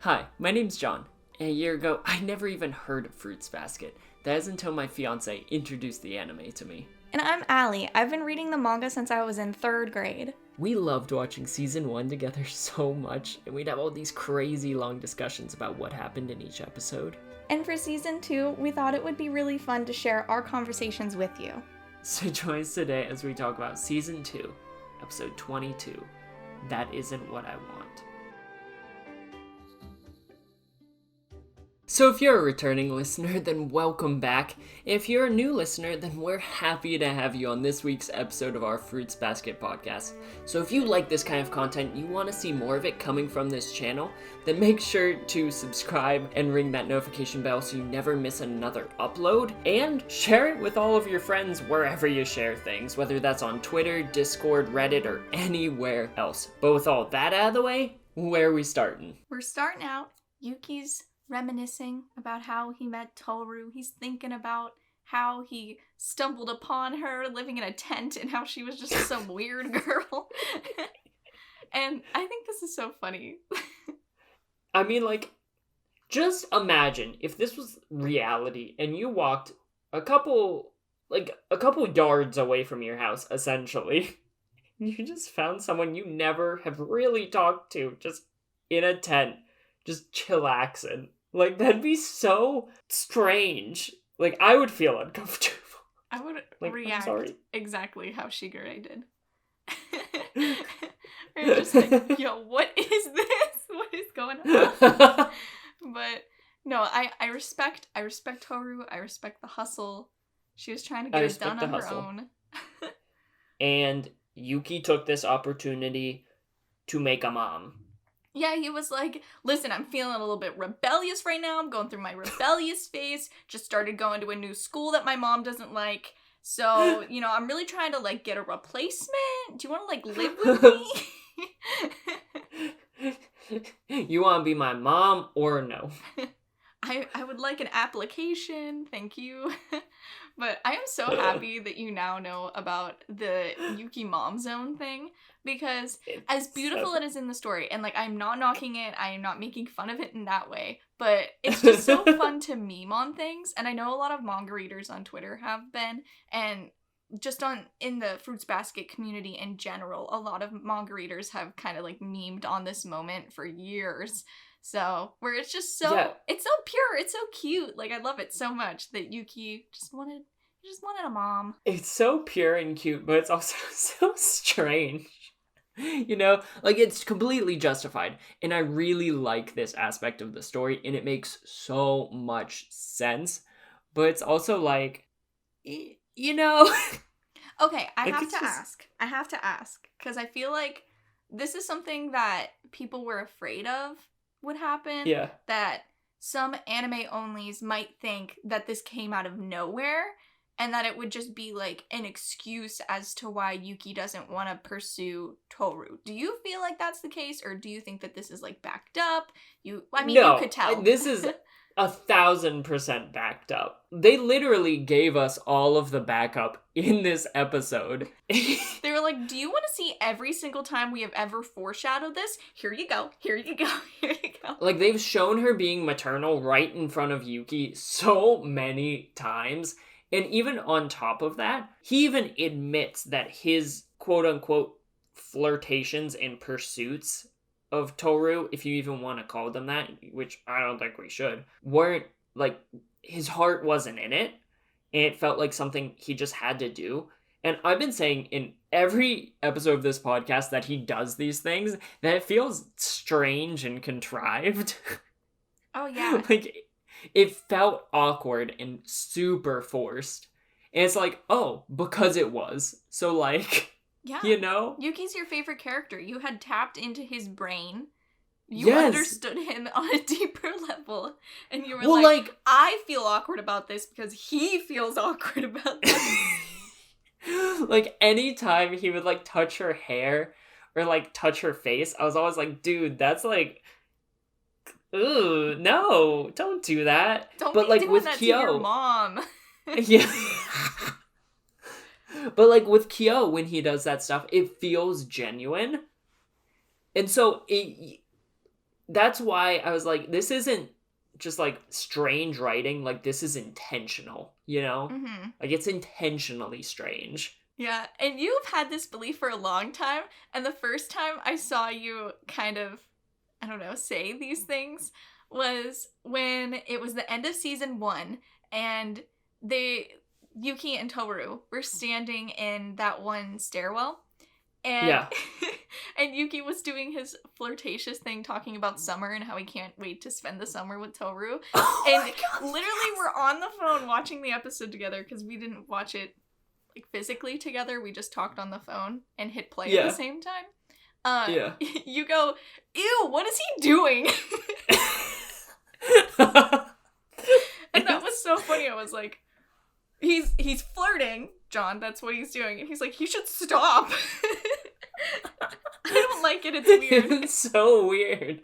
Hi, my name's John. A year ago, I never even heard of Fruits Basket. That is until my fiancée introduced the anime to me. And I'm Allie. I've been reading the manga since I was in 3rd grade. We loved watching season 1 together so much, and we'd have all these crazy long discussions about what happened in each episode. And for season 2, we thought it would be really fun to share our conversations with you. So join us today as we talk about season 2, episode 22. That Isn't What I Want. So if you're a returning listener, then welcome back. If you're a new listener, then we're happy to have you on this week's episode of our Fruits Basket podcast. So if you like this kind of content, you want to see more of it coming from this channel, then make sure to subscribe and ring that notification bell so you never miss another upload. And share it with all of your friends wherever you share things, whether that's on Twitter, Discord, Reddit, or anywhere else. But with all that out of the way, where are we starting? We're starting out. Yuki's reminiscing about how he met Tohru. He's thinking about how he stumbled upon her living in a tent and how she was just some weird girl. And I think this is so funny. I mean, just imagine if this was reality and you walked a couple yards away from your house, essentially. You just found someone you never have really talked to, just in a tent, just chillaxing. That'd be so strange. I would feel uncomfortable. I would react exactly how Shigure did. We're just like, yo, what is this? What is going on? But no, I respect Tohru. I respect the hustle. She was trying to get it done on her own. And Yuki took this opportunity to make a mom. Yeah, he was like, listen, I'm feeling a little bit rebellious right now. I'm going through my rebellious phase. Just started going to a new school that my mom doesn't like. So, I'm really trying to, get a replacement. Do you want to, live with me? You want to be my mom or no? I would like an application. Thank you. But I am so happy that you now know about the Yuki mom zone thing, because as beautiful it is in the story, and I'm not knocking it, I am not making fun of it in that way, but it's just so fun to meme on things, and I know a lot of manga readers on Twitter have been, and just in the Fruits Basket community in general, a lot of manga readers have kind of memed on this moment for years. So, where it's just so, It's so pure, it's so cute. I love it so much that Yuki just wanted a mom. It's so pure and cute, but it's also so strange. It's completely justified. And I really like this aspect of the story, and it makes so much sense. But it's also Okay, I have to ask, because I feel like this is something that people were afraid of would happen. Yeah. That some anime onlys might think that this came out of nowhere and that it would just be an excuse as to why Yuki doesn't want to pursue Tohru. Do you feel like that's the case, or do you think that this is backed up? You could tell. This is 1,000% backed up. They literally gave us all of the backup in this episode. They were like, do you want to see every single time we have ever foreshadowed this? Here you go. Here you go. Here you go. They've shown her being maternal right in front of Yuki so many times. And even on top of that, he even admits that his quote-unquote flirtations and pursuits of Tohru, if you even want to call them that, which I don't think we should, weren't, his heart wasn't in it, and it felt like something he just had to do. And I've been saying in every episode of this podcast that he does these things, that it feels strange and contrived. Oh, yeah. It felt awkward and super forced. And it's because it was. So, yeah. Yuki's your favorite character. You had tapped into his brain. You understood him on a deeper level. And you were I feel awkward about this because he feels awkward about this. Anytime he would, touch her hair or, touch her face, I was always dude, that's, ooh, no, don't do that. Don't be doing with that to your mom. Yeah. But, with Kyo, when he does that stuff, it feels genuine. And so, that's why I was like, this isn't just like strange writing, like this is intentional, you know? Mm-hmm. Like it's intentionally strange. Yeah, and you've had this belief for a long time, and the first time I saw you kind of, I don't know, say these things was when it was the end of season 1, and Yuki and Tohru were standing in that one stairwell, and Yeah. and Yuki was doing his flirtatious thing talking about summer and how he can't wait to spend the summer with Tohru. Oh And my God, literally we're on the phone watching the episode together because we didn't watch it like physically together. We just talked on the phone and hit play at the same time. Yeah. You go, ew, what is he doing? And that was so funny. I was like, he's flirting, John, that's what he's doing. And he's like, he should stop. I don't like it, it's weird. It's so weird.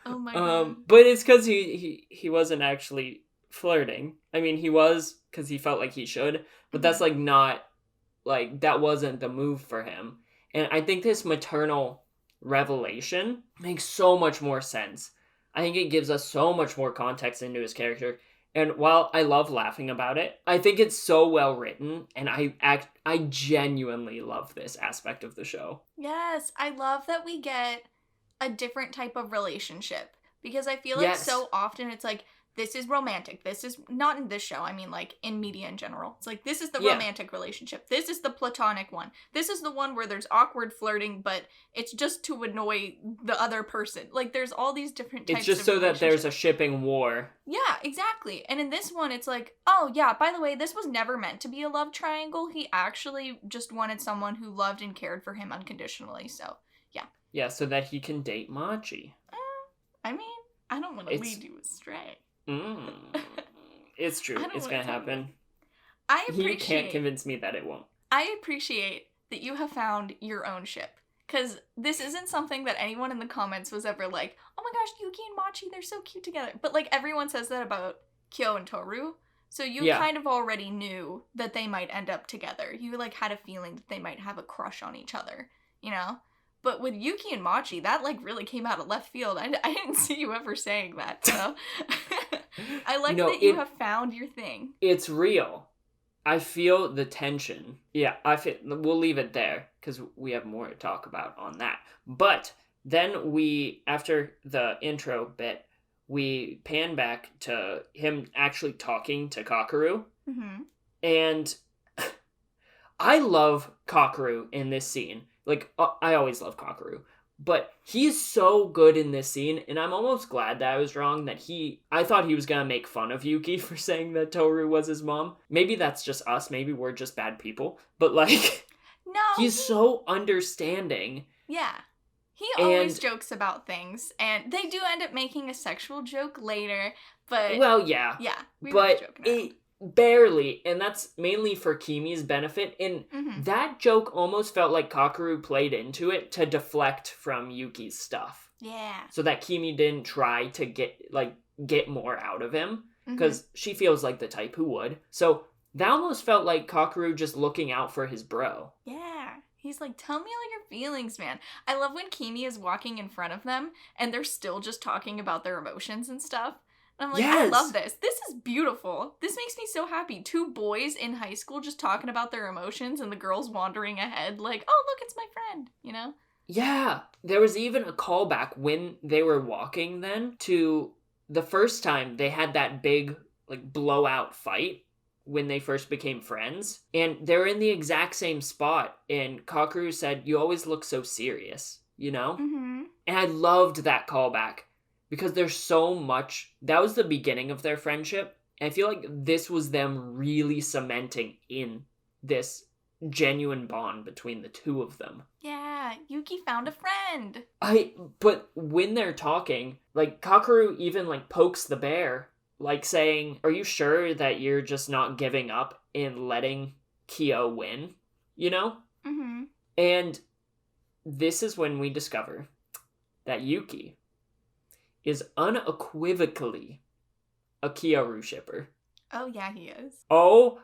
Oh my God. But it's because he wasn't actually flirting. I mean, he was because he felt like he should, but that's like not, like, that wasn't the move for him. And I think this maternal revelation makes so much more sense. I think it gives us so much more context into his character. And while I love laughing about it, I think it's so well written, and I genuinely love this aspect of the show. Yes, I love that we get a different type of relationship, because I feel like so often it's like, this is romantic. This is not in this show. I mean, like, in media in general. It's like, this is the romantic relationship. This is the platonic one. This is the one where there's awkward flirting, but it's just to annoy the other person. Like, there's all these different types of It's just so that there's a shipping war. Yeah, exactly. And in this one, it's like, oh, yeah, by the way, this was never meant to be a love triangle. He actually just wanted someone who loved and cared for him unconditionally. So, yeah. Yeah, so that he can date Machi. I mean, I don't want to lead you astray. It's true. It's gonna happen. You can't convince me that it won't. I appreciate that you have found your own ship, because this isn't something that anyone in the comments was ever like, oh my gosh, Yuki and Machi, they're so cute together. But like, everyone says that about Kyo and Tohru, so you kind of already knew that they might end up together. You like had a feeling that they might have a crush on each other, you know? But with Yuki and Machi, that like really came out of left field. I didn't see you ever saying that, so I like that you have found your thing. It's real. I feel the tension. Yeah, we'll leave it there because we have more to talk about on that. But then after the intro bit, we pan back to him actually talking to Kakeru. Mm-hmm. And I love Kakeru in this scene. Like, I always love Kakeru. But he's so good in this scene, and I'm almost glad that I was wrong, that I thought he was gonna make fun of Yuki for saying that Tohru was his mom. Maybe that's just us, maybe we're just bad people. But, like, no, he's so understanding. Yeah. He always jokes about things, and they do end up making a sexual joke later, but... Well, yeah. Yeah, we were joking around. Barely, and that's mainly for Kimi's benefit, and that joke almost felt like Kakeru played into it to deflect from Yuki's stuff. Yeah. So that Kimi didn't try to get more out of him, because she feels like the type who would. So that almost felt like Kakeru just looking out for his bro. Yeah. He's like, tell me all your feelings, man. I love when Kimi is walking in front of them, and they're still just talking about their emotions and stuff. I'm like, I love this. This is beautiful. This makes me so happy. 2 boys in high school just talking about their emotions and the girls wandering ahead like, oh, look, it's my friend, you know? Yeah. There was even a callback when they were walking then to the first time they had that big, like, blowout fight when they first became friends. And they're in the exact same spot. And Kakeru said, you always look so serious, you know? Mm-hmm. And I loved that callback. Because there's so much... That was the beginning of their friendship. And I feel like this was them really cementing in this genuine bond between the 2 of them. Yeah, Yuki found a friend. But when they're talking, like, Kakeru even, like, pokes the bear. Like, saying, are you sure that you're just not giving up and letting Kyo win? You know? Mm-hmm. And this is when we discover that Yuki is unequivocally a Kyoru shipper. Oh, yeah, he is. Oh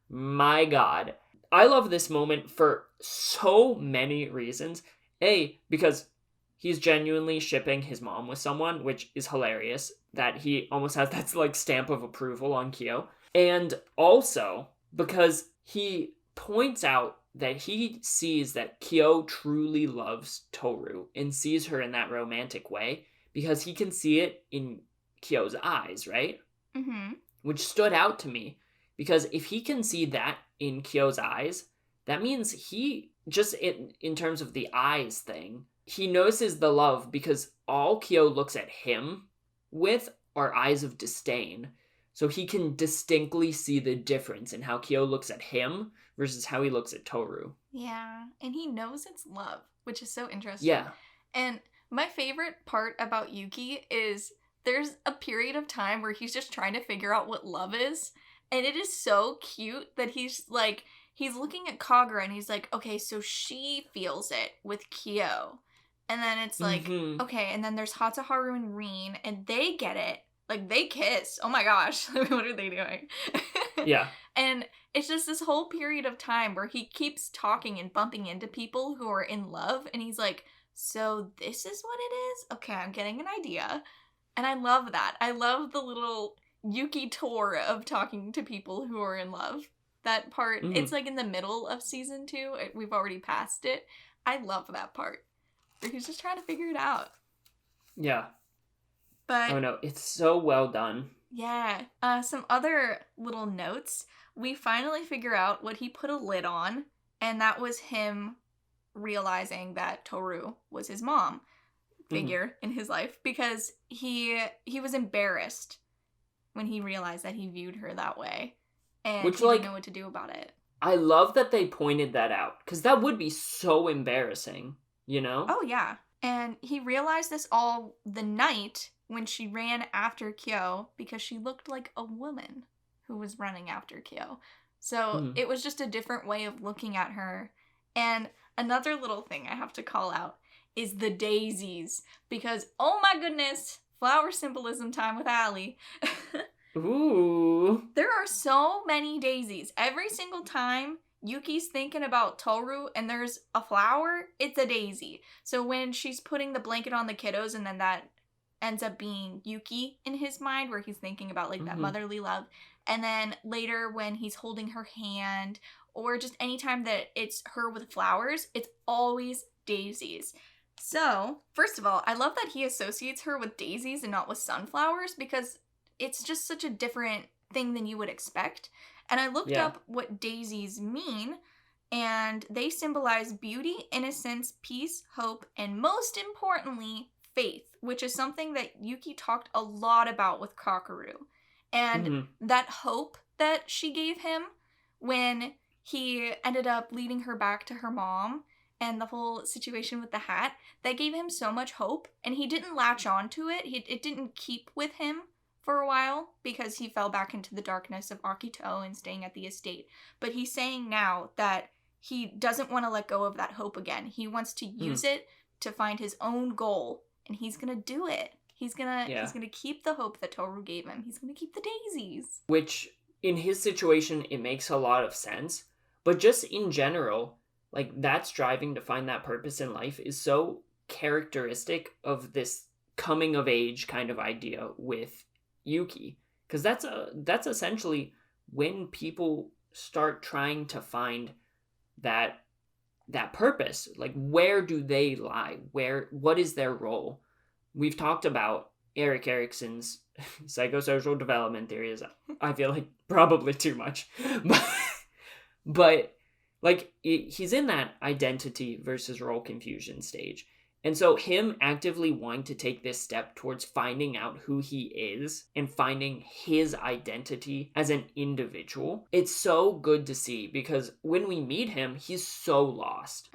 my god. I love this moment for so many reasons. A, because he's genuinely shipping his mom with someone, which is hilarious, that he almost has that, like, stamp of approval on Kyo. And also because he points out that he sees that Kyo truly loves Tohru and sees her in that romantic way because he can see it in Kyo's eyes, right? Mm-hmm. Which stood out to me because if he can see that in Kyo's eyes, that means he, just in terms of the eyes thing, he notices the love because all Kyo looks at him with are eyes of disdain. So he can distinctly see the difference in how Kyo looks at him versus how he looks at Tohru. Yeah, and he knows it's love, which is so interesting. Yeah. And my favorite part about Yuki is there's a period of time where he's just trying to figure out what love is. And it is so cute that he's looking at Kagura and he's like, okay, so she feels it with Kyo. And then it's like, okay, and then there's Hatsuharu and Rin, and they get it. Like, they kiss. Oh my gosh. What are they doing? Yeah. And it's just this whole period of time where he keeps talking and bumping into people who are in love. And he's like, so this is what it is? Okay, I'm getting an idea. And I love that. I love the little Yuki tour of talking to people who are in love. That part, it's like in the middle of season 2. We've already passed it. I love that part. Where he's just trying to figure it out. Yeah. But oh no, it's so well done. Yeah. Some other little notes. We finally figure out what he put a lid on, and that was him realizing that Tohru was his mom figure in his life, because he was embarrassed when he realized that he viewed her that way, and he didn't know what to do about it. I love that they pointed that out, because that would be so embarrassing, you know? Oh, yeah. And he realized this all the night when she ran after Kyo, because she looked like a woman who was running after Kyo. So it was just a different way of looking at her. And another little thing I have to call out is the daisies. Because, oh my goodness, flower symbolism time with Allie. Ooh. There are so many daisies. Every single time Yuki's thinking about Tohru and there's a flower, it's a daisy. So when she's putting the blanket on the kiddos and then that ends up being Yuki in his mind, where he's thinking about like that motherly love. And then later when he's holding her hand, or just anytime that it's her with flowers, it's always daisies. So, first of all, I love that he associates her with daisies and not with sunflowers, because it's just such a different thing than you would expect. And I looked up what daisies mean, and they symbolize beauty, innocence, peace, hope, and most importantly, faith, which is something that Yuki talked a lot about with Kakeru. And that hope that she gave him when he ended up leading her back to her mom, and the whole situation with the hat, that gave him so much hope, and he didn't latch on to it. It didn't keep with him for a while, because he fell back into the darkness of Akito and staying at the estate. But he's saying now that he doesn't want to let go of that hope again. He wants to use it to find his own goal, and he's gonna do it. He's gonna keep the hope that Tohru gave him. He's gonna keep the daisies. Which, in his situation, it makes a lot of sense. But just in general, like, that striving to find that purpose in life is so characteristic of this coming of age kind of idea with Yuki. Because that's essentially when people start trying to find that purpose. Like, where do they lie? What is their role? We've talked about Erik Erikson's psychosocial development theories. I feel like probably too much. But like, he's in that identity versus role confusion stage. And so him actively wanting to take this step towards finding out who he is and finding his identity as an individual, it's so good to see, because when we meet him, he's so lost.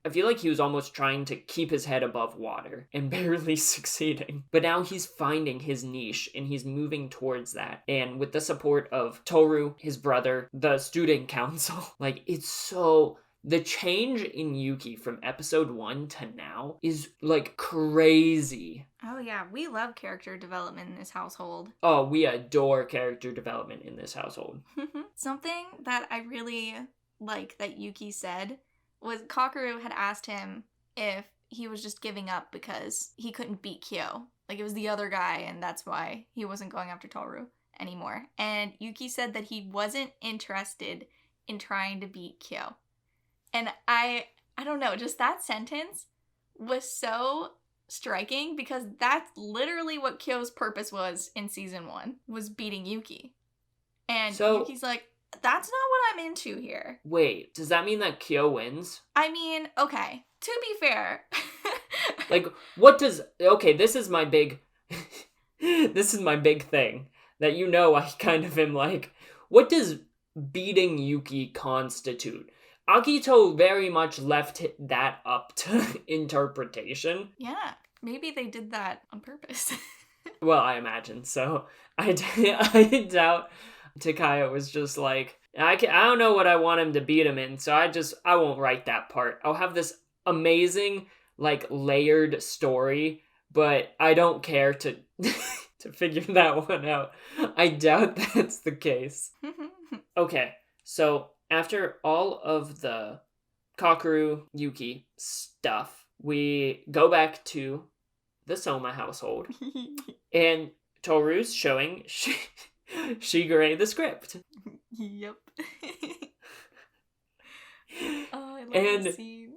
I feel like he was almost trying to keep his head above water and barely succeeding. But now he's finding his niche and he's moving towards that. And with the support of Tohru, his brother, the student council, like, it's so... The change in Yuki from episode 1 to now is, like, crazy. Oh yeah, we love character development in this household. Oh, we adore character development in this household. Something that I really like that Yuki said was Kakeru had asked him if he was just giving up because he couldn't beat Kyo. Like, it was the other guy, and that's why he wasn't going after Tohru anymore. And Yuki said that he wasn't interested in trying to beat Kyo. And I don't know, just that sentence was so striking because that's literally what Kyo's purpose was in season 1, was beating Yuki. And Yuki's like, that's not what I'm into here. Wait, does that mean that Kyo wins? I mean, okay, to be fair. Like, what does... Okay, this is my big... this is my big thing. That I kind of am like, what does beating Yuki constitute? Akito very much left that up to interpretation. Yeah, maybe they did that on purpose. Well, I imagine so. I doubt Takaya was just like, I don't know what I want him to beat him in, so I won't write that part. I'll have this amazing, like, layered story, but I don't care to to figure that one out. I doubt that's the case. Okay, so after all of the Kakeru Yuki stuff, we go back to the Soma household, and Tohru's showing Shigure the script. Yep. Oh, I love the scene.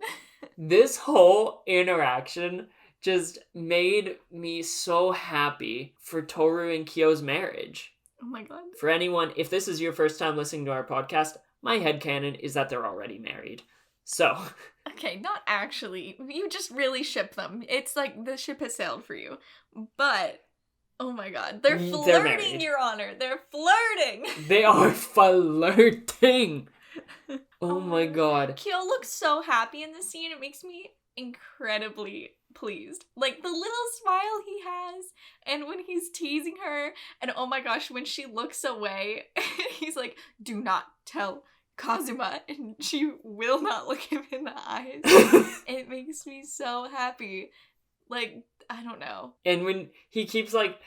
This whole interaction just made me so happy for Tohru and Kyo's marriage. Oh my god. For anyone, if this is your first time listening to our podcast, my headcanon is that they're already married. So. Okay, not actually. You just really ship them. It's like the ship has sailed for you. But, oh my god, they're flirting, Your Honor. They're flirting. They are flirting. Oh my god. Kyo looks so happy in this scene. It makes me incredibly pleased. Like, the little smile he has, and when he's teasing her, and oh my gosh, when she looks away, he's like, do not tell Kazuma, and she will not look him in the eyes. It makes me so happy. Like, I don't know. And when he keeps like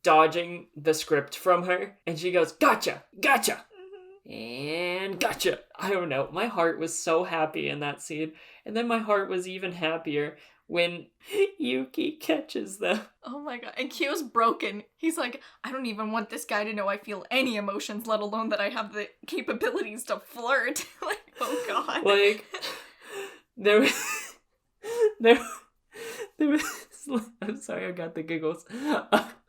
dodging the script from her, and she goes, gotcha, and gotcha. I don't know. My heart was so happy in that scene. And then my heart was even happier when Yuki catches them. Oh my god. And Kyo's broken. He's like, I don't even want this guy to know I feel any emotions, let alone that I have the capabilities to flirt. Like, oh god. Like, there was I'm sorry, I got the giggles.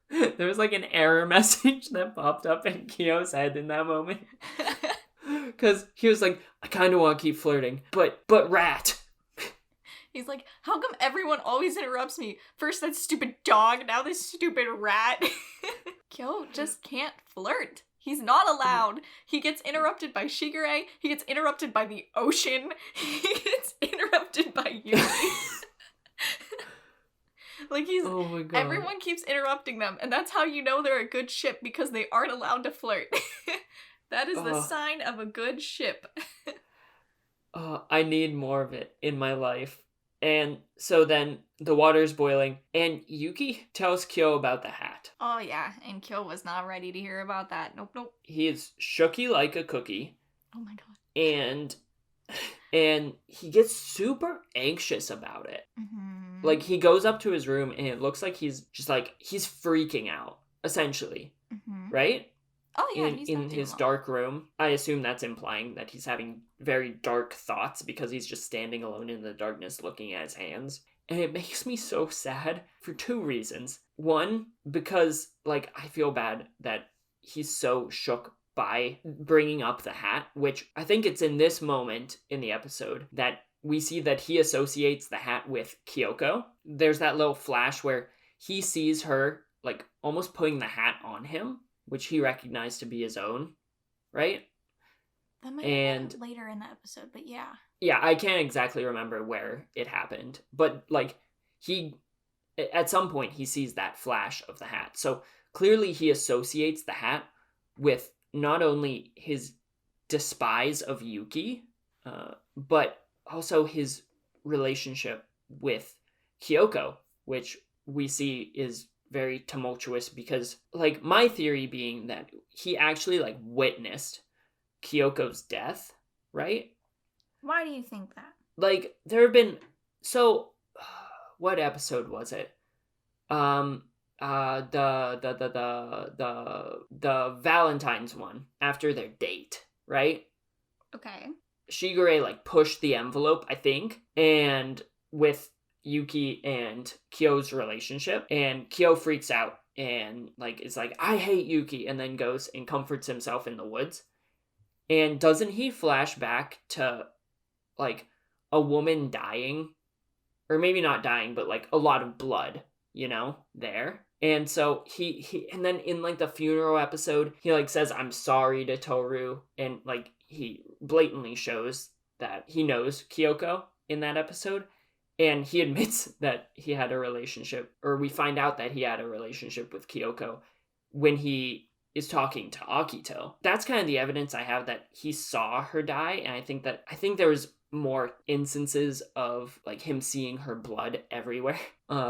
There was like an error message that popped up in Kyo's head in that moment. Because he was like, I kind of want to keep flirting, but rat. He's like, how come everyone always interrupts me? First that stupid dog, now this stupid rat. Kyo just can't flirt. He's not allowed. He gets interrupted by Shigure. He gets interrupted by the ocean. He gets interrupted by Yuki. Like, oh my god. Everyone keeps interrupting them, and that's how you know they're a good ship, because they aren't allowed to flirt. That is the sign of a good ship. I need more of it in my life. And so then the water's boiling, and Yuki tells Kyo about the hat. Oh yeah, and Kyo was not ready to hear about that. Nope. He is shooky like a cookie. Oh my god. And he gets super anxious about it. Mm-hmm. Like, he goes up to his room, and it looks like he's just like, he's freaking out, essentially. Mm-hmm. Right? Oh yeah, in his dark room. I assume that's implying that he's having very dark thoughts because he's just standing alone in the darkness looking at his hands. And it makes me so sad for two reasons. One, because, like, I feel bad that he's so shook by bringing up the hat, which I think it's in this moment in the episode that we see that he associates the hat with Kyoko. There's that little flash where he sees her, like, almost putting the hat on him, which he recognized to be his own, right? That might be later in the episode, but yeah. Yeah, I can't exactly remember where it happened, but, like, at some point he sees that flash of the hat. So clearly he associates the hat with not only his despise of Yuki, but also his relationship with Kyoko, which we see is very tumultuous because, like, my theory being that he actually, like, witnessed Kyoko's death, right? Why do you think that? Like, there have been... So, what episode was it? The Valentine's one, after their date, right? Okay. Shigure, like, pushed the envelope, I think, and with Yuki and Kyo's relationship, and Kyo freaks out and, like, is like, I hate Yuki, and then goes and comforts himself in the woods. And doesn't he flash back to, like, a woman dying? Or maybe not dying, but, like, a lot of blood, you know, there. And so he and then in, like, the funeral episode, he, like, says, I'm sorry to Tohru, and, like, he blatantly shows that he knows Kyoko in that episode, and he admits that he had a relationship, or we find out that he had a relationship with Kyoko when he is talking to Akito. That's kind of the evidence I have that he saw her die, and I think there was more instances of, like, him seeing her blood everywhere,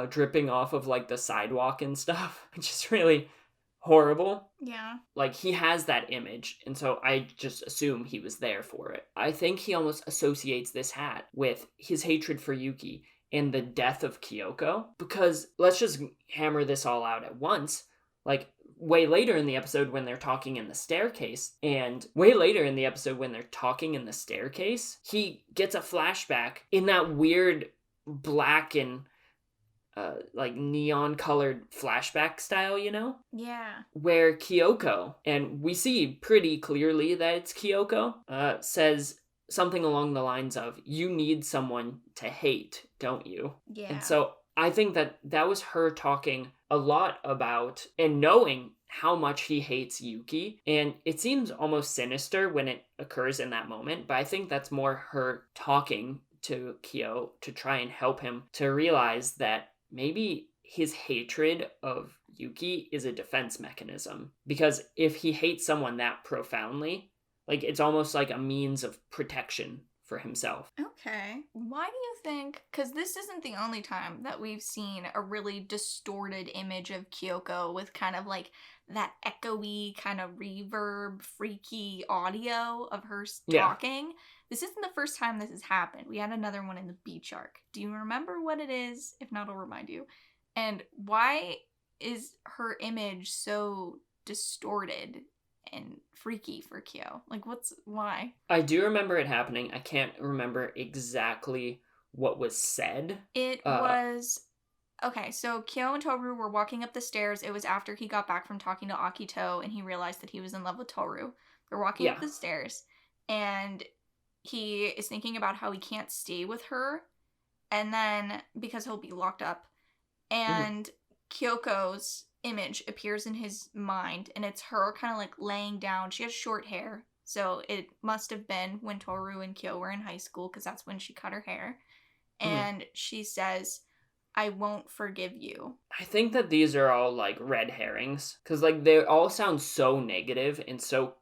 dripping off of, like, the sidewalk and stuff, which is really horrible. Yeah. Like, he has that image, and so I just assume he was there for it. I think he almost associates this hat with his hatred for Yuki and the death of Kyoko, because let's just hammer this all out at once. Like, way later in the episode when they're talking in the staircase, he gets a flashback in that weird black and like neon colored flashback style, you know? Yeah. Where Kyoko, and we see pretty clearly that it's Kyoko, says something along the lines of, you need someone to hate, don't you? Yeah. And so I think that was her talking a lot about and knowing how much he hates Yuki. And it seems almost sinister when it occurs in that moment, but I think that's more her talking to Kyo to try and help him to realize that maybe his hatred of Yuki is a defense mechanism. Because if he hates someone that profoundly, like, it's almost like a means of protection for himself. Okay. Why do you think, because this isn't the only time that we've seen a really distorted image of Kyoko with kind of like that echoey kind of reverb freaky audio of her talking. Yeah. This isn't the first time this has happened. We had another one in the beach arc. Do you remember what it is? If not, I'll remind you. And why is her image so distorted and freaky for Kyo? Like, why? I do remember it happening. I can't remember exactly what was said. It was... Okay, so Kyo and Tohru were walking up the stairs. It was after he got back from talking to Akito and he realized that he was in love with Tohru. They're walking up the stairs and he is thinking about how he can't stay with her, and then because he'll be locked up, and Kyoko's image appears in his mind, and it's her kind of like laying down. She has short hair, so it must have been when Tohru and Kyo were in high school, because that's when she cut her hair. And she says, I won't forgive you. I think that these are all, like, red herrings, because, like, they all sound so negative and so,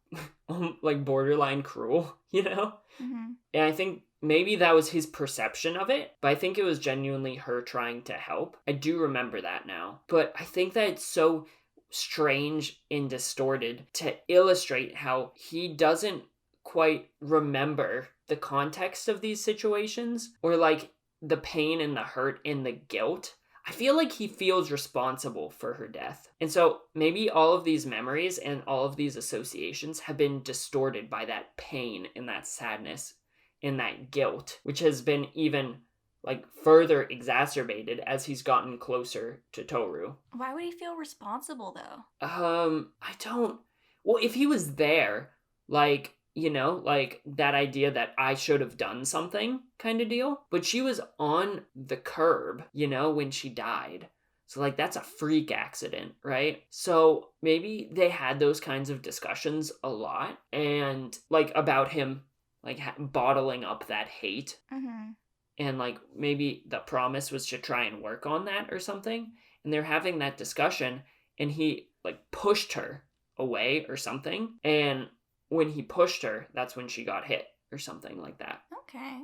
like, borderline cruel, you know? Mm-hmm. And I think maybe that was his perception of it, but I think it was genuinely her trying to help. I do remember that now. But I think that it's so strange and distorted to illustrate how he doesn't quite remember the context of these situations, or, like, the pain and the hurt and the guilt. I feel like he feels responsible for her death. And so maybe all of these memories and all of these associations have been distorted by that pain and that sadness and that guilt, which has been even, like, further exacerbated as he's gotten closer to Tohru. Why would he feel responsible, though? I don't... Well, if he was there, like, you know, like, that idea that I should have done something kind of deal. But she was on the curb, you know, when she died. So, like, that's a freak accident, right? So maybe they had those kinds of discussions a lot. And, like, about him, like, bottling up that hate. Mm-hmm. And, like, maybe the promise was to try and work on that or something. And they're having that discussion. And he, like, pushed her away or something. And when he pushed her, that's when she got hit or something like that. Okay.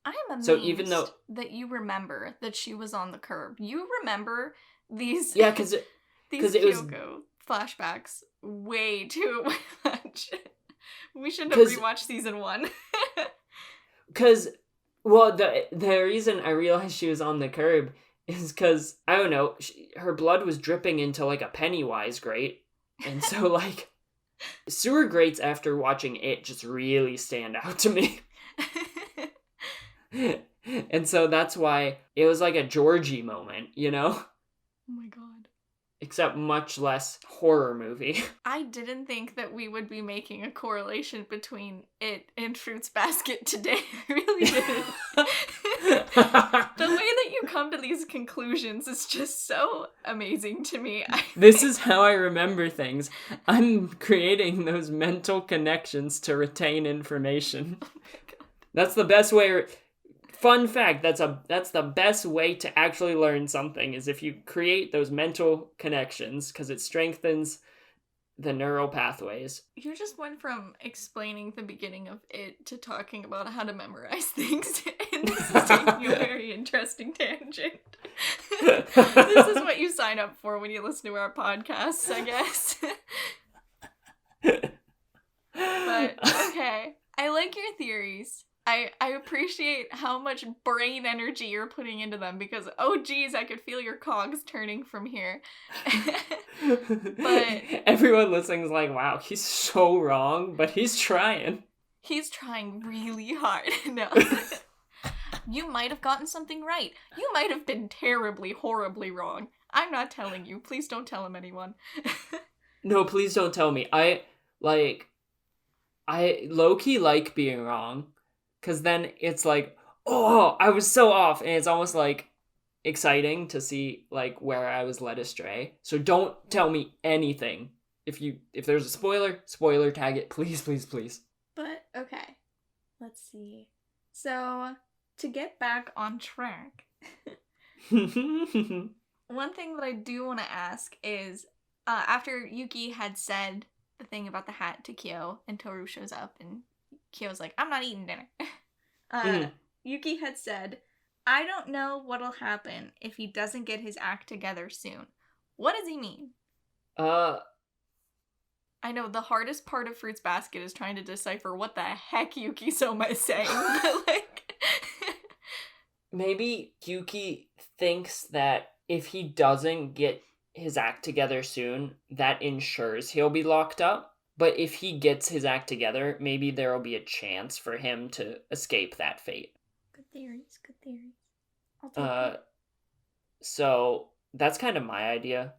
I am amazed so even though that you remember that she was on the curb. You remember these because it Kyoko flashbacks way too much. We should have rewatched season 1. Because, well, the reason I realized she was on the curb is because, I don't know, her blood was dripping into, like, a Pennywise grate. And so, like, sewer grates after watching it just really stand out to me. And so that's why it was like a Georgie moment, you know? Oh my god. Except much less horror movie. I didn't think that we would be making a correlation between it and Fruits Basket today. I really didn't. The way that you come to these conclusions is just so amazing to me. This is how I remember things. I'm creating those mental connections to retain information. Oh my god. That's the best way. Fun fact, that's the best way to actually learn something, is if you create those mental connections, because it strengthens the neural pathways. You just went from explaining the beginning of it to talking about how to memorize things, and this is taking a very interesting tangent. This is what you sign up for when you listen to our podcasts, I guess. But, okay. I like your theories. I appreciate how much brain energy you're putting into them, because, oh geez, I could feel your cogs turning from here. But everyone listening is like, wow, he's so wrong, but he's trying. He's trying really hard. No. You might have gotten something right. You might have been terribly, horribly wrong. I'm not telling you. Please don't tell him, anyone. No, please don't tell me. I low-key like being wrong. Because then it's like, oh, I was so off. And it's almost like exciting to see like where I was led astray. So don't tell me anything. If there's a spoiler tag it. Please, please, please. But, okay. Let's see. So, to get back on track. One thing that I do want to ask is, after Yuki had said the thing about the hat to Kyo, and Tohru shows up, and Kyo's like, I'm not eating dinner. Yuki had said, I don't know what'll happen if he doesn't get his act together soon. What does he mean? I know the hardest part of Fruits Basket is trying to decipher what the heck Yuki Soma is saying, but like... Maybe Yuki thinks that if he doesn't get his act together soon, that ensures he'll be locked up. But if he gets his act together, maybe there'll be a chance for him to escape that fate. Good theories, good theories. I'll take it. So that's kind of my idea.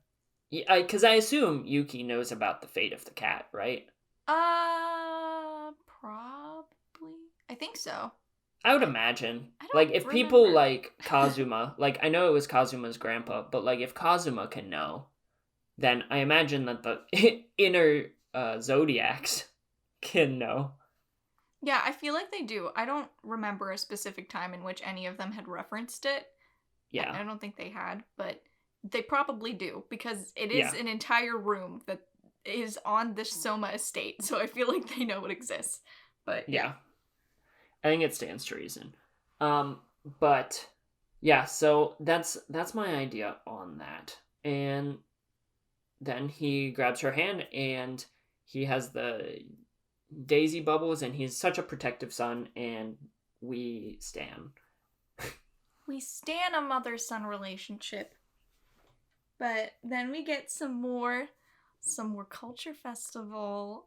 Because I assume Yuki knows about the fate of the cat, right? Probably. I think so. I would imagine. I don't like, if remember. people like Kazuma, like, I know it was Kazuma's grandpa, but, like, if Kazuma can know, then I imagine that the inner Zodiacs can know. Yeah, I feel like they do. I don't remember a specific time in which any of them had referenced it. Yeah. I don't think they had, but they probably do, because it is an entire room that is on the Soma estate, so I feel like they know it exists. But yeah. I think it stands to reason. But yeah, so that's my idea on that. And then he grabs her hand and he has the daisy bubbles and he's such a protective son and we stan. We stan a mother-son relationship. But then we get some more culture festival.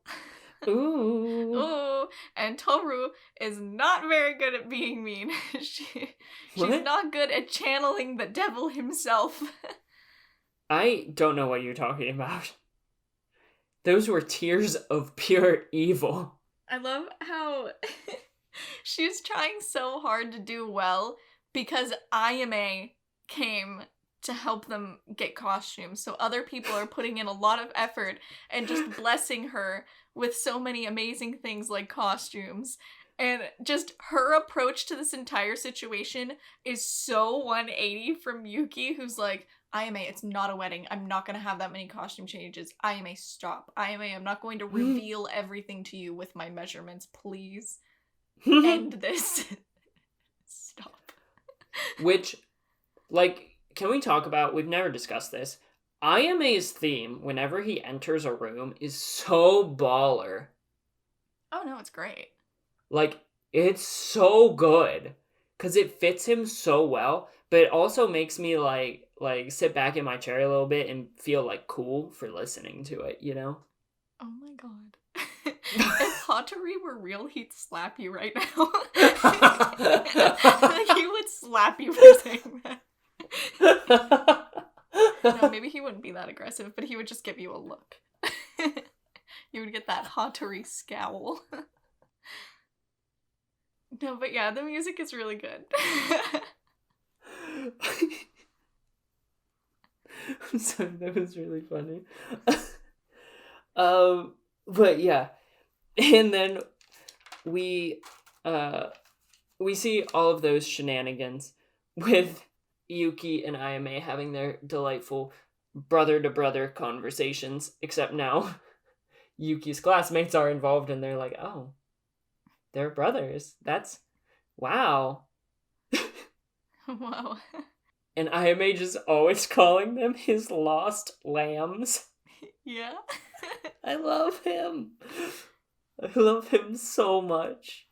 Ooh. Ooh. And Tohru is not very good at being mean. She's not good at channeling the devil himself. I don't know what you're talking about. Those were tears of pure evil. I love how she's trying so hard to do well because Ayame came to help them get costumes. So other people are putting in a lot of effort and just blessing her with so many amazing things like costumes. And just her approach to this entire situation is so 180 from Yuki, who's like, Ayame, it's not a wedding. I'm not going to have that many costume changes. Ayame, stop. Ayame, I'm not going to reveal everything to you with my measurements. Please end this. Stop. Which, like, can we talk about, we've never discussed this, Ayame's theme, whenever he enters a room, is so baller. Oh no, it's great. Like, it's so good. because it fits him so well, but it also makes me like sit back in my chair a little bit and feel like cool for listening to it, you know? Oh my god. If Hatori were real, he'd slap you right now. Like, he would slap you for saying that. No, maybe he wouldn't be that aggressive, but he would just give you a look. You would get that Hatori scowl. No, but yeah, the music is really good. I'm sorry, that was really funny. But yeah. And then we see all of those shenanigans with Yuki and Ayame having their delightful brother-to-brother conversations, except now Yuki's classmates are involved and they're like, oh, they're brothers. That's... wow. Wow. And Ayame just always calling them his lost lambs. Yeah. I love him. I love him so much.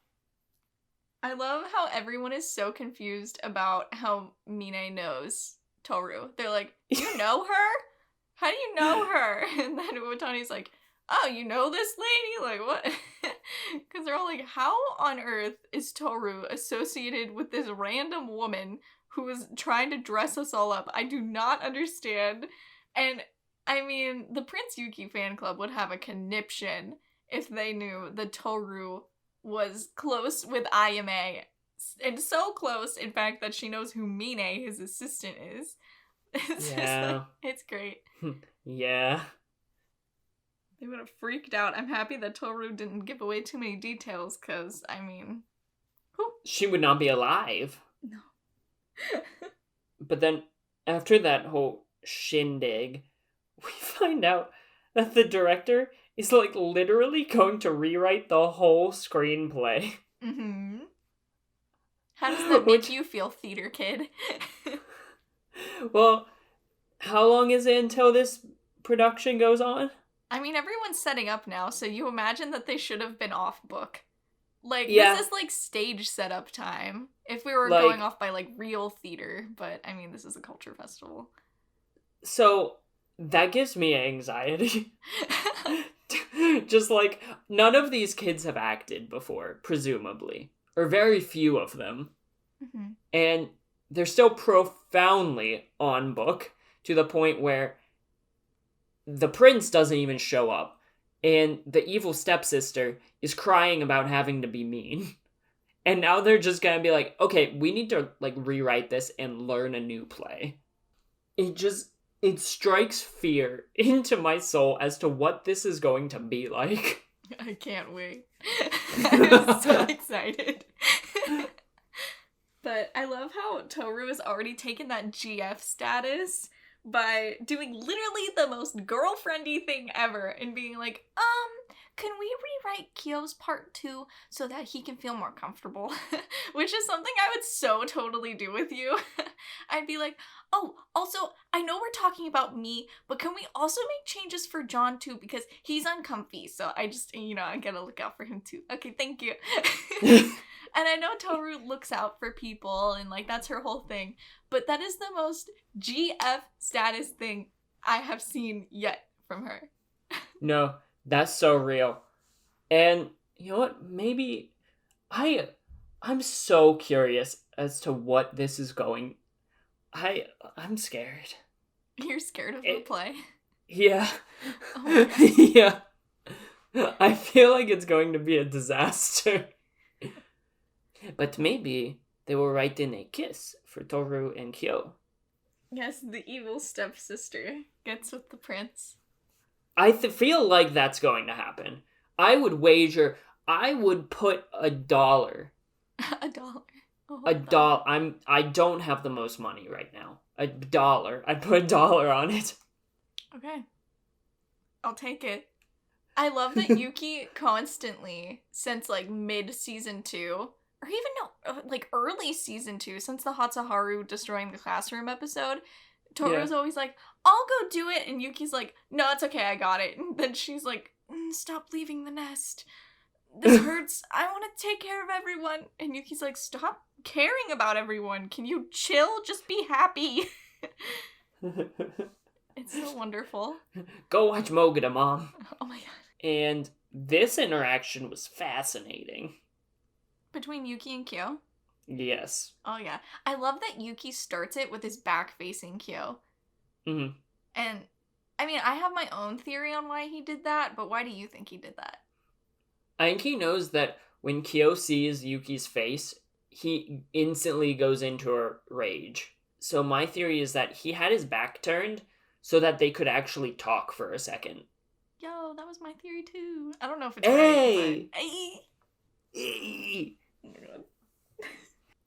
I love how everyone is so confused about how Mine knows Tohru. They're like, you know her? How do you know her? And then Watani's like, oh, you know this lady? Like, what? Because they're all like, how on earth is Tohru associated with this random woman who is trying to dress us all up? I do not understand. And, I mean, the Prince Yuki fan club would have a conniption if they knew that Tohru was close with Ayame. And so close, in fact, that she knows who Mine, his assistant, is. It's just like, it's great. Yeah. They would have freaked out. I'm happy that Tohru didn't give away too many details, because, I mean... whew. She would not be alive. No. But then, after that whole shindig, we find out that the director is, like, literally going to rewrite the whole screenplay. Mm-hmm. How does that make you feel, theater kid? Well, how long is it until this production goes on? I mean, everyone's setting up now, so you imagine that they should have been off book. Like, Yeah. This is, like, stage setup time. If we were Like- going off by, like, real theater. But, I mean, this is a culture festival. So, that gives me anxiety. Just, like, none of these kids have acted before, presumably. Or very few of them. Mm-hmm. And they're still profoundly on book, to the point where the prince doesn't even show up. And the evil stepsister is crying about having to be mean. And now they're just gonna be like, okay, we need to, like, rewrite this and learn a new play. It strikes fear into my soul as to what this is going to be like. I can't wait. I'm so excited. But I love how Tohru has already taken that GF status by doing literally the most girlfriendy thing ever and being like, can we rewrite Kyo's part 2 so that he can feel more comfortable? Which is something I would so totally do with you. I'd be like, oh, also, I know we're talking about me, but can we also make changes for John too? Because he's uncomfy, so I just, I gotta look out for him too. Okay, thank you. And I know Tohru looks out for people, and, like, that's her whole thing. But that is the most GF status thing I have seen yet from her. No, that's so real. And, you know what? Maybe... I'm so curious as to what this is going... I'm scared. You're scared of the play? Yeah. Oh my God. Yeah. I feel like it's going to be a disaster. But maybe they will write in a kiss for Tohru and Kyo. Yes, the evil stepsister gets with the prince. I feel like that's going to happen. I would wager, I would put $1. $1. Oh, $1. I don't have the most money right now. $1. I'd put $1 on it. Okay. I'll take it. I love that Yuki constantly, since, like, mid-season 2, or even, no, like, early season 2, since the Hatsuharu destroying the classroom episode, Toru's always like, I'll go do it, and Yuki's like, no, it's okay, I got it. And then she's like, stop leaving the nest. This hurts. I want to take care of everyone. And Yuki's like, stop caring about everyone. Can you chill? Just be happy. It's so wonderful. Go watch Mogata, Mom. Oh my god. And this interaction was fascinating. Between Yuki and Kyo? Yes. Oh yeah. I love that Yuki starts it with his back facing Kyo. Mm-hmm. And, I mean, I have my own theory on why he did that, but why do you think he did that? I think he knows that when Kyo sees Yuki's face, he instantly goes into a rage. So my theory is that he had his back turned so that they could actually talk for a second. Yo, that was my theory too. I don't know if it's Hey! right, but... Hey!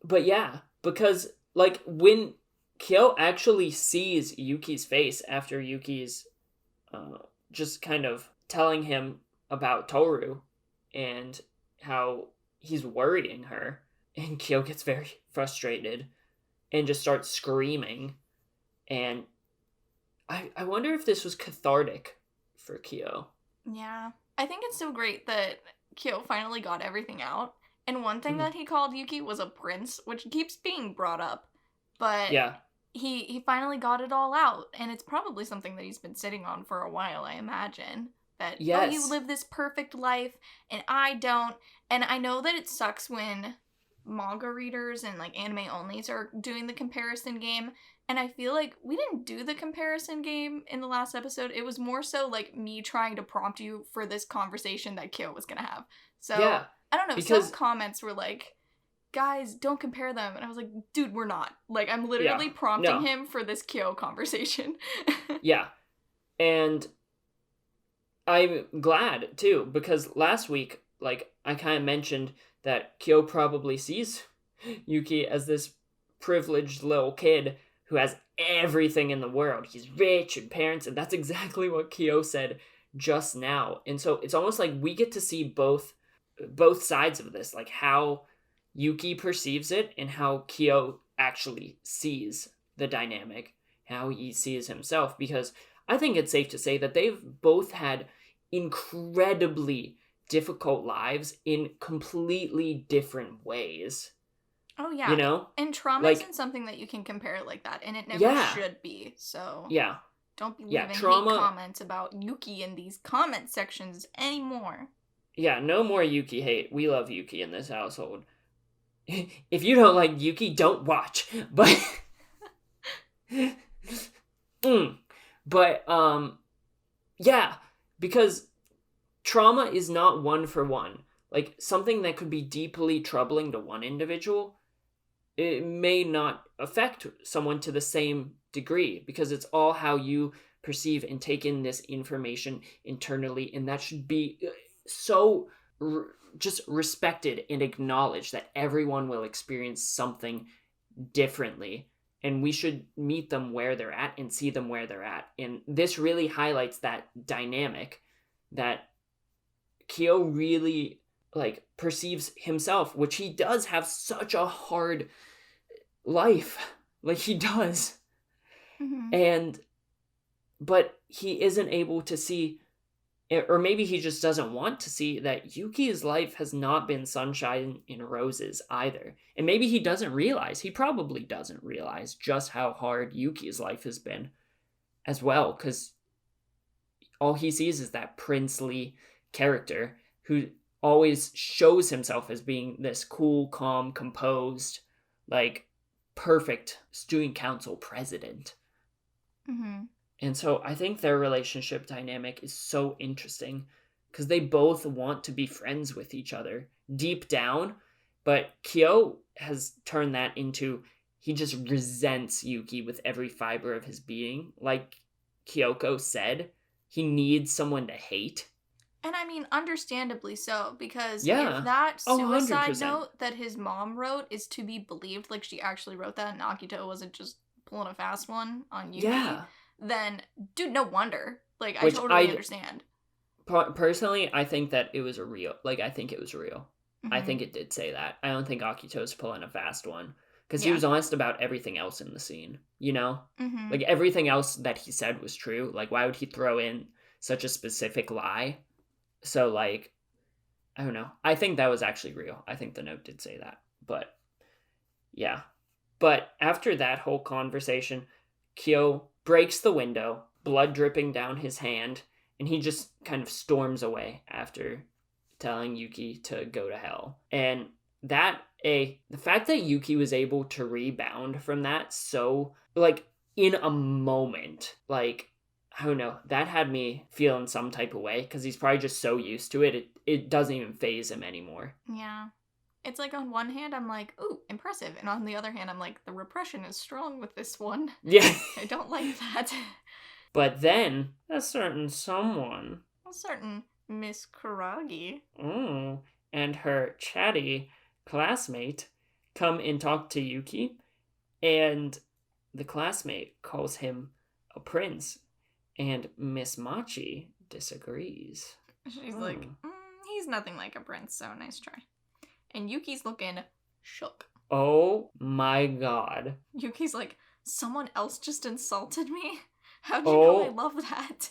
But yeah, because, like, when Kyo actually sees Yuki's face after Yuki's just kind of telling him about Tohru and how he's worrying her, and Kyo gets very frustrated and just starts screaming. And I wonder if this was cathartic for Kyo. Yeah. I think it's so great that Kyo finally got everything out. And one thing that he called Yuki was a prince, which keeps being brought up. But yeah, he finally got it all out. And it's probably something that he's been sitting on for a while, I imagine. That, yes. Oh, you live this perfect life, and I don't. And I know that it sucks when manga readers and, like, anime onlys are doing the comparison game. And I feel like we didn't do the comparison game in the last episode. It was more so, like, me trying to prompt you for this conversation that Kyo was gonna have. So, yeah, I don't know, because... some comments were like, guys, don't compare them. And I was like, dude, we're not. Like, I'm literally prompting him for this Kyo conversation. Yeah. And I'm glad, too, because last week, like, I kind of mentioned that Kyo probably sees Yuki as this privileged little kid who has everything in the world. He's rich and parents, and that's exactly what Kyo said just now. And so it's almost like we get to see both sides of this, like how Yuki perceives it and how Kyo actually sees the dynamic, how he sees himself, because I think it's safe to say that they've both had incredibly difficult lives in completely different ways. Oh, yeah. You know? And trauma isn't something that you can compare like that, and it never should be, so... Yeah. Don't be leaving hate comments about Yuki in these comment sections anymore. Yeah, no more Yuki hate. We love Yuki in this household. If you don't like Yuki, don't watch. But... But, yeah, because trauma is not one for one. Like, something that could be deeply troubling to one individual, it may not affect someone to the same degree, because it's all how you perceive and take in this information internally, and that should be so just respected and acknowledged that everyone will experience something differently, and we should meet them where they're at and see them where they're at. And this really highlights that dynamic that Kyo really, like, perceives himself, which he does have such a hard life. Like, he does. Mm-hmm. But he isn't able to see, or maybe he just doesn't want to see, that Yuki's life has not been sunshine and roses either. And maybe he doesn't realize, he probably doesn't realize just how hard Yuki's life has been as well, because all he sees is that princely character who always shows himself as being this cool, calm, composed, like, perfect student council president. Mm-hmm. And so I think their relationship dynamic is so interesting, because they both want to be friends with each other deep down, but Kyo has turned that into, he just resents Yuki with every fiber of his being. Like Kyoko said, he needs someone to hate. And I mean, understandably so, because yeah. if that suicide 100%. note that his mom wrote is to be believed, like she actually wrote that and Akito wasn't just pulling a fast one on Yuki, then, dude, no wonder. Like, I totally understand. Personally, I think that it was I think it was real. Mm-hmm. I think it did say that. I don't think Akito's pulling a fast one. Because he was honest about everything else in the scene, you know? Mm-hmm. Like, everything else that he said was true. Like, why would he throw in such a specific lie? So, like, I don't know. I think that was actually real. I think the note did say that. But Yeah. But after that whole conversation, Kyo breaks the window, blood dripping down his hand, and he just kind of storms away after telling Yuki to go to hell. And the fact that Yuki was able to rebound from that so, like, in a moment, like, I don't know, that had me feeling some type of way, because he's probably just so used to it, it doesn't even faze him anymore. Yeah. It's like on one hand, I'm like, ooh, impressive. And on the other hand, I'm like, the repression is strong with this one. Yeah. I don't like that. But then, a certain Miss Kuragi. And her chatty classmate come and talk to Yuki, and the classmate calls him a prince, and Miss Machi disagrees. She's like, he's nothing like a prince, so nice try. And Yuki's looking shook. Oh my god. Yuki's like, someone else just insulted me? How'd you know I love that?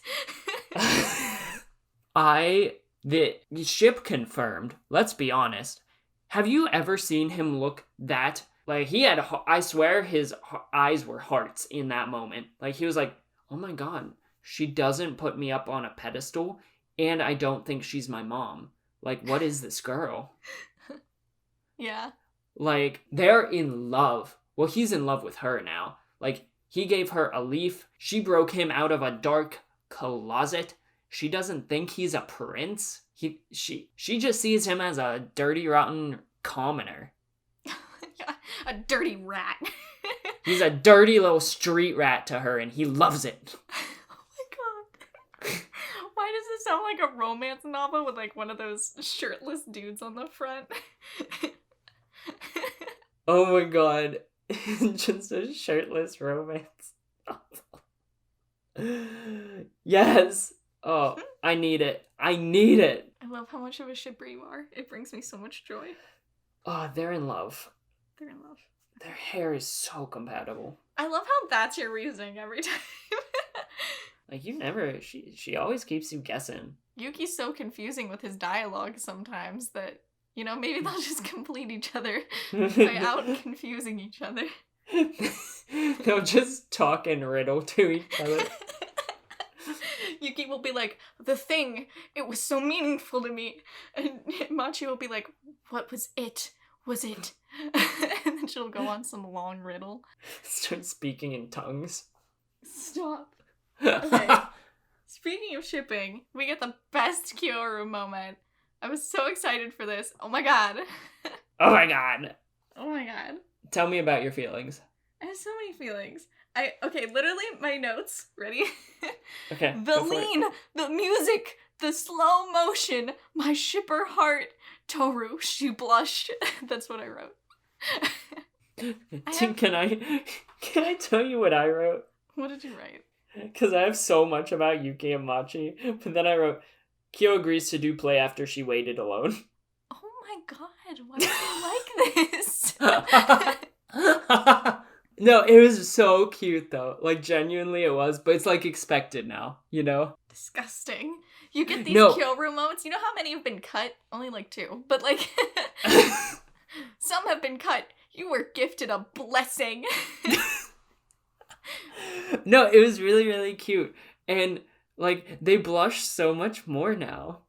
The ship confirmed, let's be honest. Have you ever seen him look that, like, I swear his eyes were hearts in that moment. Like, he was like, oh my god, she doesn't put me up on a pedestal, and I don't think she's my mom. Like, what is this girl? Yeah. Like, they're in love. Well, he's in love with her now. Like, he gave her a leaf. She broke him out of a dark closet. She doesn't think he's a prince. She just sees him as a dirty, rotten commoner. Yeah, a dirty rat. He's a dirty little street rat to her, and he loves it. Oh my god. Why does it sound like a romance novel with, like, one of those shirtless dudes on the front? Oh my god. Just a shirtless romance novel. Yes. Oh, I need it. I love how much of a shipper you are. It brings me so much joy. Oh, they're in love. They're in love. Their hair is so compatible. I love how that's your reasoning every time. Like, she always keeps you guessing. Yuki's so confusing with his dialogue sometimes that, you know, maybe they'll just complete each other by out-confusing each other. They'll just talk and riddle to each other. Yuki will be like, the thing, it was so meaningful to me. And Machi will be like, what was it? Was it? And then she'll go on some long riddle. Start speaking in tongues. Stop. Okay. Speaking of shipping, we get the best Kyoru moment. I was so excited for this. Oh my god. Oh my god. Oh my god. Tell me about your feelings. I have so many feelings. Okay, literally, my notes. Ready? Okay. The lean, the music, the slow motion, my shipper heart. Tohru, she blushed. That's what I wrote. Can I tell you what I wrote? What did you write? Because I have so much about Yuki and Machi, but then I wrote, Kyo agrees to do play after she waited alone. Oh my god, why do you like this? No, it was so cute though. Like, genuinely it was, but it's like expected now, you know? Disgusting. You get these Kyoru moments. You know how many have been cut? Only like 2. But like, some have been cut. You were gifted a blessing. No, it was really, really cute. And like, they blush so much more now.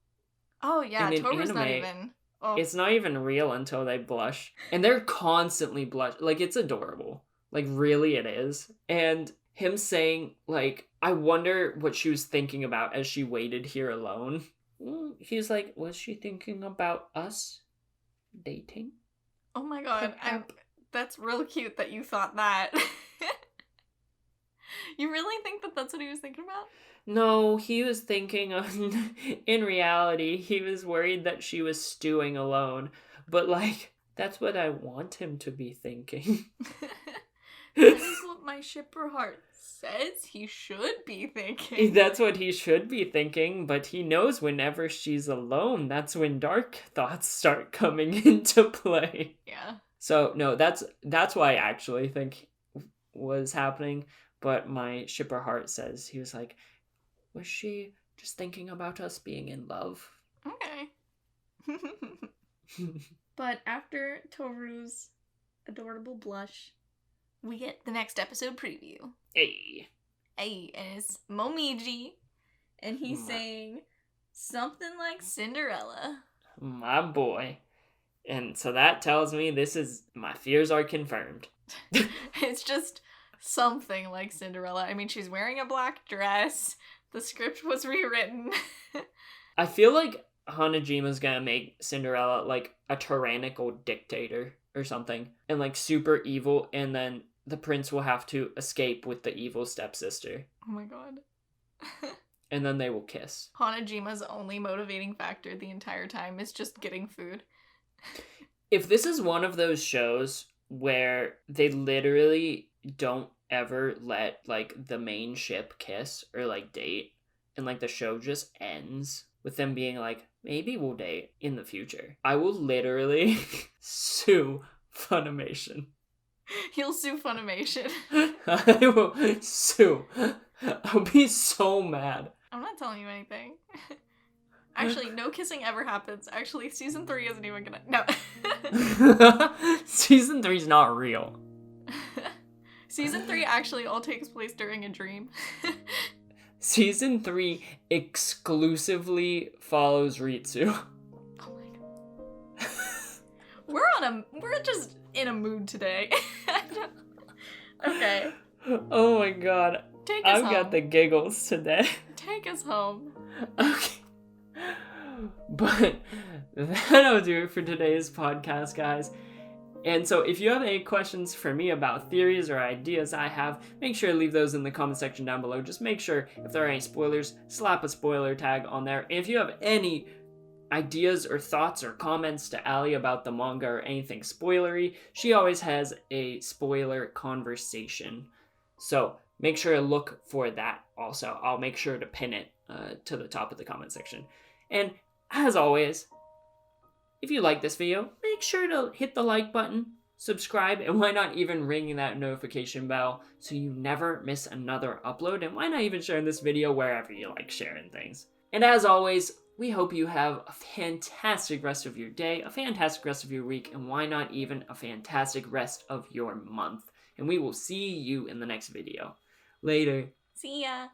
Oh yeah, Toru's not even... Oh. It's not even real until they blush. And they're constantly blush. Like, it's adorable. Like, really it is. And him saying, like, I wonder what she was thinking about as she waited here alone. He's like, was she thinking about us dating? Oh my god, that's real cute that you thought that. You really think that that's what he was thinking about? No, he was thinking of, in reality, he was worried that she was stewing alone. But, like, that's what I want him to be thinking. That is what my shipper heart says he should be thinking. That's what he should be thinking, but he knows whenever she's alone, that's when dark thoughts start coming into play. Yeah. So, no, that's why I actually think was happening. But my shipper heart says, he was like, was she just thinking about us being in love? Okay. But after Tohru's adorable blush, we get the next episode preview. Hey. Hey, and it's Momiji, and he's saying something like Cinderella. My boy. And so that tells me my fears are confirmed. It's just something like Cinderella. I mean, she's wearing a black dress. The script was rewritten. I feel like Hanajima's gonna make Cinderella like a tyrannical dictator or something. And like super evil, and then the prince will have to escape with the evil stepsister. Oh my god. And then they will kiss. Hanajima's only motivating factor the entire time is just getting food. If this is one of those shows where they literally don't ever let like the main ship kiss or like date, and like the show just ends with them being like, maybe we'll date in the future, I will literally sue Funimation. You'll sue Funimation. I will sue. I'll be so mad. I'm not telling you anything. Actually, no kissing ever happens. Actually, season 3 isn't even gonna... No. Season 3's not real. Season 3 actually all takes place during a dream. Season 3 exclusively follows Ritsu. Oh my god. We're just in a mood today. Okay. Oh my god. Take us home. I've got the giggles today. Take us home. Okay. But that'll do it for today's podcast, guys. And so if you have any questions for me about theories or ideas I have, make sure to leave those in the comment section down below. Just make sure if there are any spoilers, slap a spoiler tag on there. And if you have any ideas or thoughts or comments to Allie about the manga or anything spoilery, she always has a spoiler conversation. So make sure to look for that also. I'll make sure to pin it to the top of the comment section. And as always, if you like this video, make sure to hit the like button, subscribe, and why not even ring that notification bell so you never miss another upload, and why not even share this video wherever you like sharing things. And as always, we hope you have a fantastic rest of your day, a fantastic rest of your week, and why not even a fantastic rest of your month. And we will see you in the next video. Later. See ya.